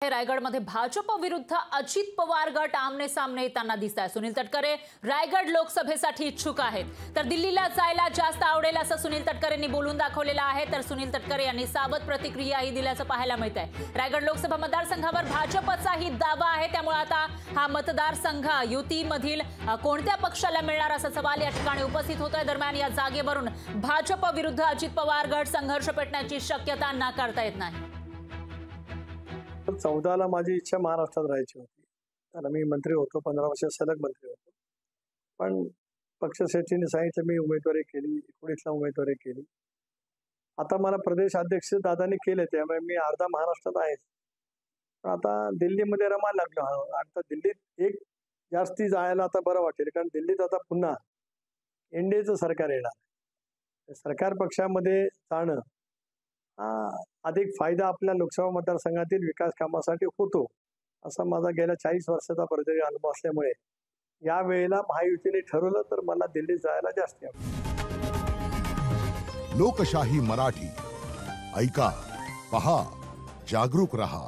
रायगडमध्ये भाजप विरुद्ध अजित पवार गट आमने सामने येताना दिसत आहे। सुनील तटकरे रायगड लोकसभेसाठी इच्छुक आहेत, तर दिल्लीला जायला जास्त आवडेल असं सुनील तटकरेंनी बोलून दाखवलेलं आहे। तर सुनील तटकरे यांनी सावध प्रतिक्रियाही दिल्याचं पाहायला मिळत आहे। रायगड लोकसभा मतदारसंघावर भाजपचाही दावा आहे, त्यामुळे आता हा मतदारसंघ युतीमधील कोणत्या पक्षाला मिळणार असा सवाल या ठिकाणी उपस्थित होतोय। दरम्यान या जागेवरून भाजप विरुद्ध अजित पवार गट संघर्ष पेटण्याची शक्यता नाकारता येत नाही। 14ला माझी इच्छा महाराष्ट्रात राहायची होती, कारण मी मंत्री होतो, 15 वर्ष सलग मंत्री होतो। पण पक्षश्रेष्ठींनी सांगितलं मी उमेदवारी केली, 19ला उमेदवारी केली। आता मला प्रदेश अध्यक्ष दादांनी केले, त्यामुळे मी अर्धा महाराष्ट्रात आहे। पण आता दिल्लीमध्ये रमायला लागलो। आता दिल्लीत एक जास्ती जायला आता बरं वाटेल, कारण दिल्लीत आता पुन्हा एनडीएचं सरकार येणार। सरकार पक्षामध्ये जाणं अधिक फायदा आपल्या लोकसभा मतदारसंघातील विकास कामासाठी होतो, असा माझा गेल्या 40 वर्षाचा परदेशी अनुभव असल्यामुळे या वेळेला महायुतीने ठरवलं तर मला दिल्लीत जायला जास्त आवडेल। लोकशाही मराठी ऐका, पहा, जागरूक रहा।